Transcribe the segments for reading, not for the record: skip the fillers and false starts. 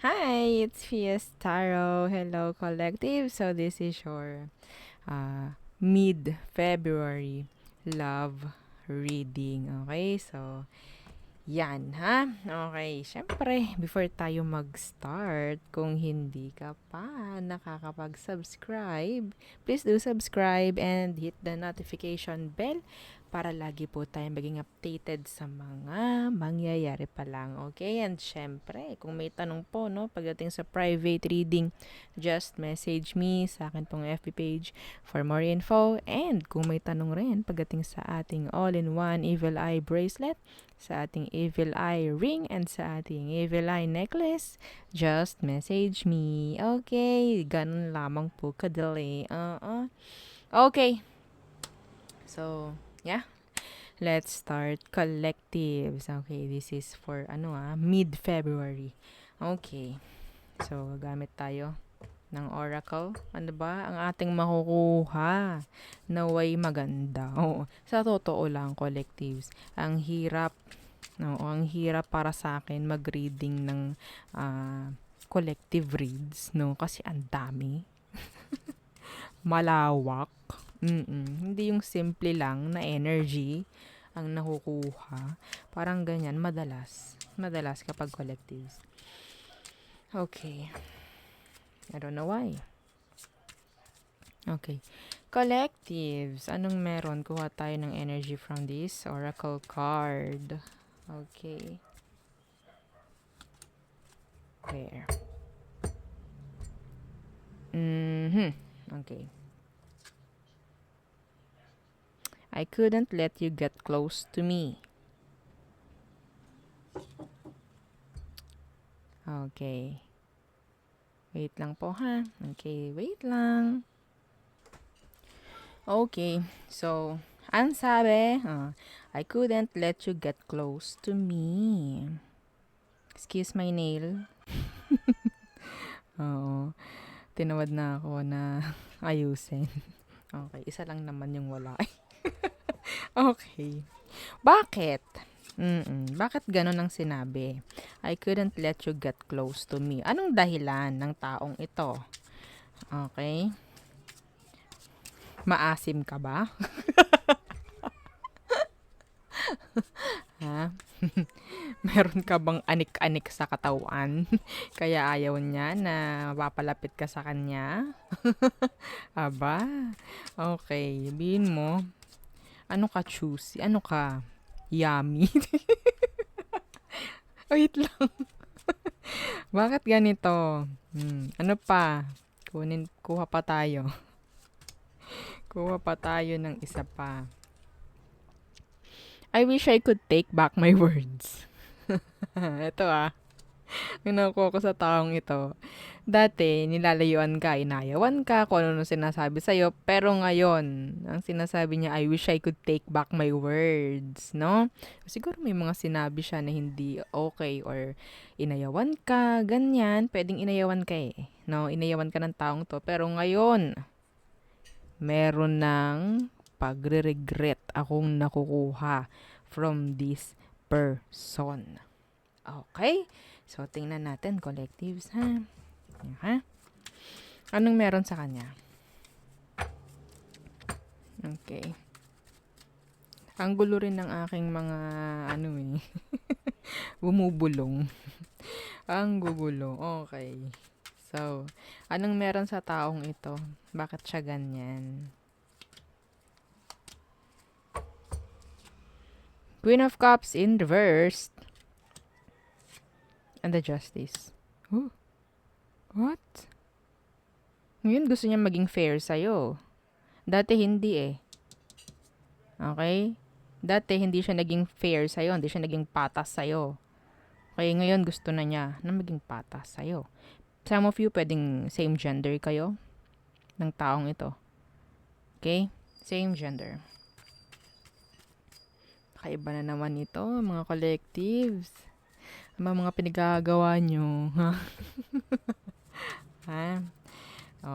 Hi, it's Fiestaro. Hello, collective. So this is your mid-February love reading. Okay, so yan ha. Okay, syempre, before tayo mag-start, kung hindi ka pa nakakapag-subscribe, please do subscribe and hit the notification bell para lagi po tayo maging updated sa mga mangyayari pa lang. Okay? And syempre, kung may tanong po, no, pagdating sa private reading, just message me sa akin pong FB page for more info. And kung may tanong rin pagdating sa ating all-in-one Evil Eye bracelet, sa ating Evil Eye ring, and sa ating Evil Eye necklace, just message me. Okay? Ganun lamang po kadali. Okay. So, yeah. Let's start collectives. Okay, this is for mid-February. Okay. So, gamit tayo ng oracle. Ano ba ang ating makukuha? Naway maganda. Oo, sa totoo lang, collectives. Ang hirap, no, ang hirap para sa akin mag-reading ng collective reads, no, kasi ang dami. Malawak. Hindi yung simple lang na energy ang nakukuha. Parang ganyan, madalas. Madalas kapag collectives. Okay. I don't know why. Okay. Collectives. Anong meron? Kuha tayo ng energy from this oracle card. Okay. Where? Okay. I couldn't let you get close to me. Okay. Wait lang po ha. Okay, wait lang. Okay, so, ang sabi, I couldn't let you get close to me. Excuse my nail. Oo, tinawad na ako na ayusin. Okay, isa lang naman yung wala. Okay. Bakit? Bakit ganun ang sinabi? I couldn't let you get close to me. Anong dahilan ng taong ito? Okay. Maasim ka ba? Ha? Meron ka bang anik-anik sa katawan? Kaya ayaw niya na mapapalapit ka sa kanya? Aba, okay. Sabihin mo, ano ka choosy? Ano ka? Yummy? Wait lang. Bakit ganito? Ano pa? Kuha pa tayo. Kuha pa tayo ng isa pa. I wish I could take back my words. Ito yung nakuha ko sa taong ito. Dati, nilalayuan ka, inayawan ka, kung ano sinasabi sa'yo. Pero ngayon, ang sinasabi niya, I wish I could take back my words, no? Siguro may mga sinabi siya na hindi okay or inayawan ka, ganyan. Pwedeng inayawan ka no? Inayawan ka ng taong to. Pero ngayon, meron ng pagre-regret akong nakukuha from this person. Okay? So, tingnan natin, collectives, ha? Ha? Anong meron sa kanya? Okay. Ang gulo rin ng aking mga, bumubulong. Ang gugulo. Okay. So, anong meron sa taong ito? Bakit siya ganyan? Queen of Cups in reverse. And the Justice. Oh, what? Ngayon gusto niya maging fair sa'yo. Dati hindi Okay? Dati hindi siya naging fair sa'yo. Hindi siya naging patas sa'yo. Okay, ngayon gusto na niya na maging patas sa'yo. Some of you pwedeng same gender kayo ng taong ito. Okay? Same gender. Kakaiba na naman ito, mga collectives. Mga pinagagawa nyo. Ha?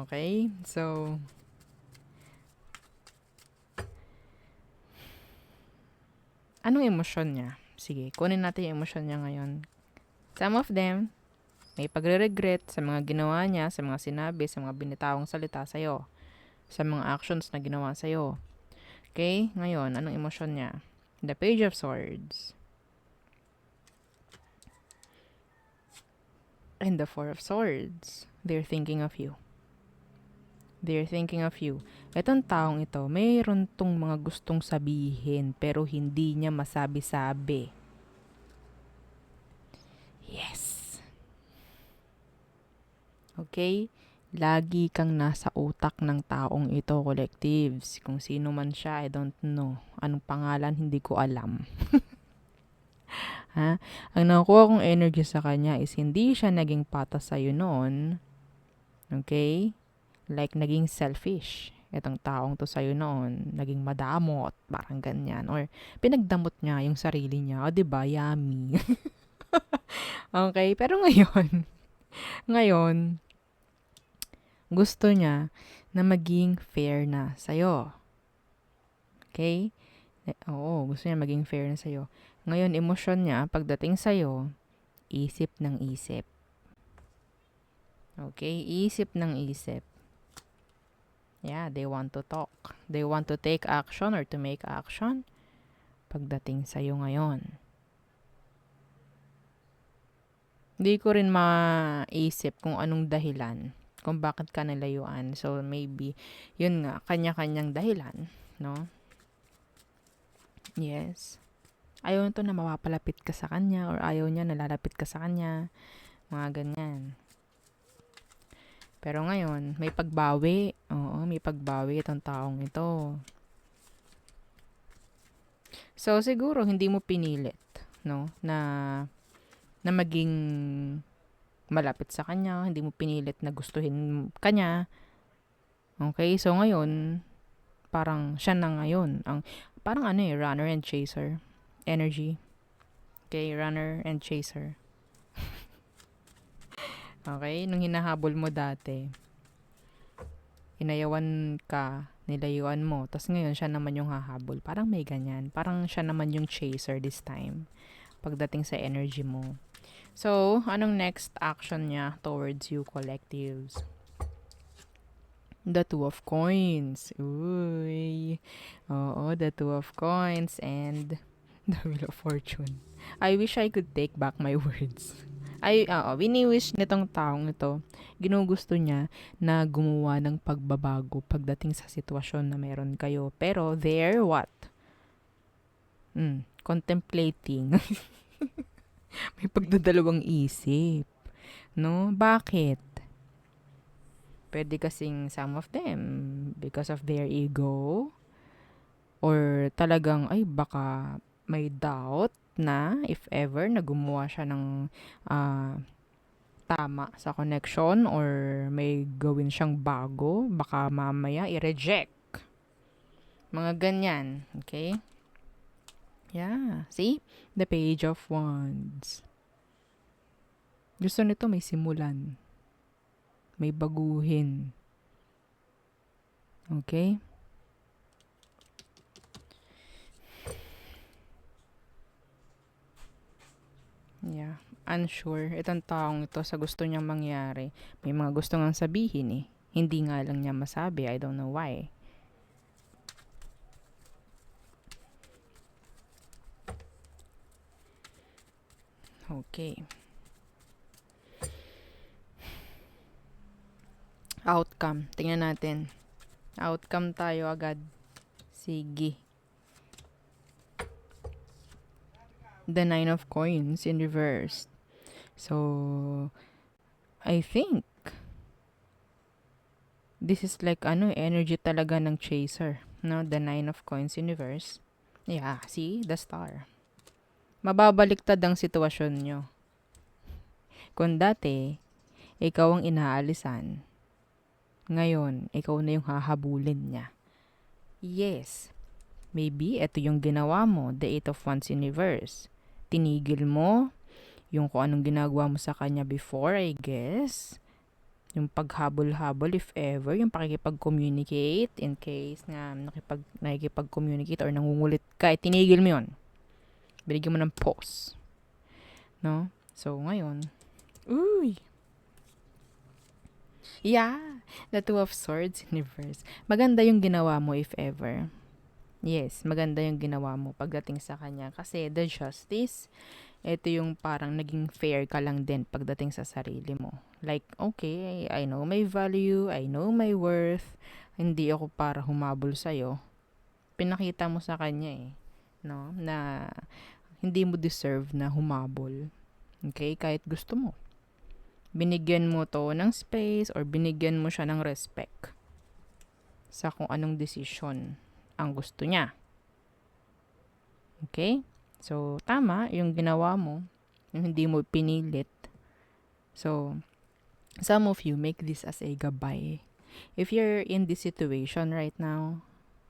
Okay? So, anong emosyon niya? Sige, kunin natin yung emosyon niya ngayon. Some of them, May pagre-regret sa mga ginawa niya, sa mga sinabi, sa mga binitawang salita sa'yo, sa mga actions na ginawa sa'yo. Okay? Ngayon, anong emosyon niya? The Page of Swords. And the Four of Swords. They're thinking of you. They're thinking of you. Itong taong ito, mayroon tong mga gustong sabihin pero hindi niya masabi-sabi. Yes. Okay? Lagi kang nasa utak ng taong ito, collectives. Kung sino man siya, I don't know. Anong pangalan, hindi ko alam. Ha? Ang nakukuha kong energy sa kanya is hindi siya naging patas sa'yo noon. Okay? Like, naging selfish. Itong taong to sa'yo noon, naging madamot, parang ganyan. Or, pinagdamot niya yung sarili niya. O, diba? Yummy. Okay? Pero ngayon, gusto niya na maging fair na sa'yo. Okay? Oo, gusto niya maging fair na sa'yo. Ngayon, emosyon niya, pagdating sa'yo, isip ng isip. Okay? Isip ng isip. Yeah, they want to talk. They want to take action or to make action pagdating sa'yo ngayon. Hindi ko rin maisip kung anong dahilan kung bakit ka nilayuan. So, maybe, yun nga, kanya-kanyang dahilan, no? Yes. Ayaw nito na mapapalapit ka sa kanya or ayaw niya na lalapit ka sa kanya. Mga ganyan. Pero ngayon, may pagbawi. Oo, may pagbawi itong taong ito. So, siguro, hindi mo pinilit, no? Na maging malapit sa kanya. Hindi mo pinilit na gustuhin kanya. Okay? So, ngayon, parang siya na ngayon. Parang runner and chaser. Energy. Okay, runner and chaser. Okay, nung hinahabol mo dati, inayawan ka, nilayuan mo, tas ngayon siya naman yung hahabol. Parang may ganyan. Parang siya naman yung chaser this time. Pagdating sa energy mo. So, anong next action niya towards you, collectives? The Two of Coins. Uy. Oo, the Two of Coins and the Wheel of Fortune. I wish I could take back my words. Wini-wish nitong taong ito, ginugusto niya na gumawa ng pagbabago pagdating sa sitwasyon na meron kayo. Pero they're what? Contemplating. May pagdadalawang isip. No? Bakit? Pwede kasing some of them because of their ego or talagang baka may doubt na if ever na gumawa siya ng tama sa connection or may gawin siyang bago, baka mamaya i-reject. Mga ganyan. Okay? Yeah. See? The Page of Wands. Gusto nito may simulan. May baguhin. Okay? Yeah. Unsure. Itong taong ito sa gusto niyang mangyari. May mga gusto ngang sabihin eh. Hindi nga lang niya masabi. I don't know why. Okay. Outcome. Tingnan natin. Outcome tayo agad. Sige. The Nine of Coins in reverse. So, I think this is like energy talaga ng chaser. No? The Nine of Coins in reverse. Yeah, see? The Star. Mababaliktad ang sitwasyon nyo. Kung dati, ikaw ang inaalisan, ngayon, ikaw na yung hahabulin niya. Yes. Maybe, ito yung ginawa mo, the Eight of Wands in reverse. Tinigil mo yung kung anong ginagawa mo sa kanya before, I guess. Yung paghabol-habol, if ever, yung pakikipag-communicate, in case na nakikipag-communicate or nangungulit ka, tinigil mo yun. Binigyan mo ng pause. No? So, ngayon, uy, Yeah, the Two of Swords in reverse. Maganda yung ginawa mo if ever. Yes, maganda yung ginawa mo pagdating sa kanya. Kasi the justice, ito yung parang naging fair ka lang din pagdating sa sarili mo. Like, okay, I know my value, I know my worth, hindi ako para humabol sa'yo. Pinakita mo sa kanya no? Na hindi mo deserve na humabol. Okay? Kahit gusto mo. Binigyan mo to ng space or binigyan mo siya ng respect sa kung anong desisyon ang gusto niya. Okay? So, tama yung ginawa mo. Yung hindi mo pinilit. So, some of you make this as a gabay. If you're in this situation right now,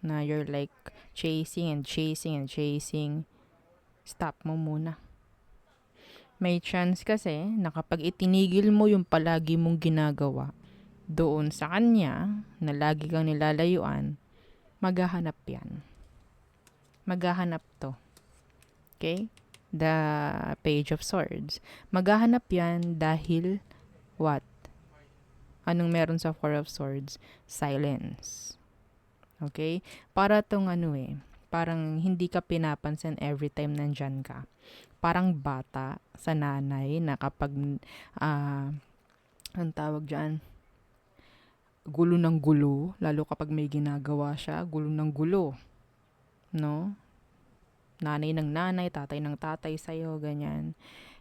na you're like chasing and chasing and chasing, stop mo muna. May chance kasi na kapag itinigil mo yung palagi mong ginagawa doon sa kanya, na lagi kang nilalayuan, maghahanap yan. Maghahanap to. Okay? The Page of Swords. Maghahanap yan dahil what? Anong meron sa Four of Swords? Silence. Okay? Para tong parang hindi ka pinapansin every time nandyan ka. Parang bata sa nanay na kapag, ang tawag dyan, gulo ng gulo, lalo kapag may ginagawa siya, gulo ng gulo. No? Nanay ng nanay, tatay ng tatay sa'yo, ganyan.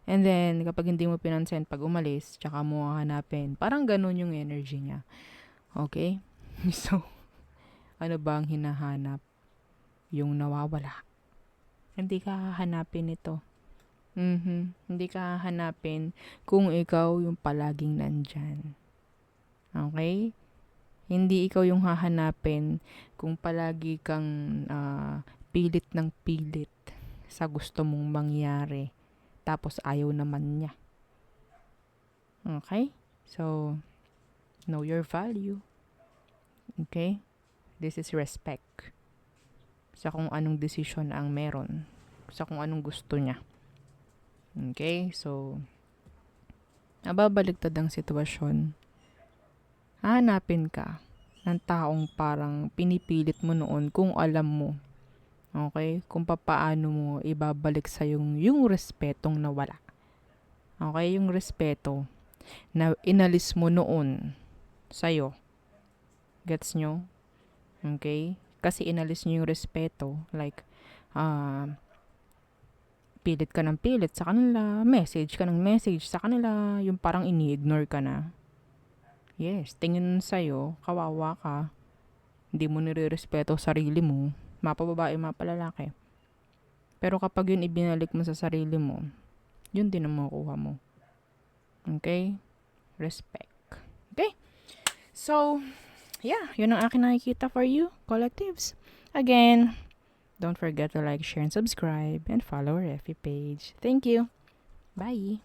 And then, kapag hindi mo pinansin, pag umalis, tsaka mo hanapin. Parang ganun yung energy niya. Okay? So, ano ba ang hinahanap? Yung nawawala. Hindi ka hahanapin ito. Hindi ka hahanapin kung ikaw yung palaging nandyan. Okay? Hindi ikaw yung hahanapin kung palagi kang pilit ng pilit sa gusto mong mangyari. Tapos ayaw naman niya. Okay? So, know your value. Okay? This is respect. Sa kung anong desisyon ang meron. Sa kung anong gusto niya. Okay? So, nababaligtad ang sitwasyon. Hahanapin ka ng taong parang pinipilit mo noon kung alam mo. Okay? Kung papaano mo ibabalik sa yung respetong nawala. Okay? Yung respeto na inalis mo noon sa'yo. Gets nyo? Okay? Kasi inalis nyo yung respeto. Like, pilit ka ng pilit sa kanila, message ka ng message sa kanila, yung parang ini-ignore ka na. Yes, tingin sa'yo, kawawa ka, hindi mo nire-respeto sarili mo, mapababae, mapalalaki. Pero kapag yun ibinalik mo sa sarili mo, yun din ang makukuha mo. Okay? Respect. Okay? So, yeah, yun ang akin nakikita for you, collectives. Again, don't forget to like, share, and subscribe, and follow our FB page. Thank you. Bye.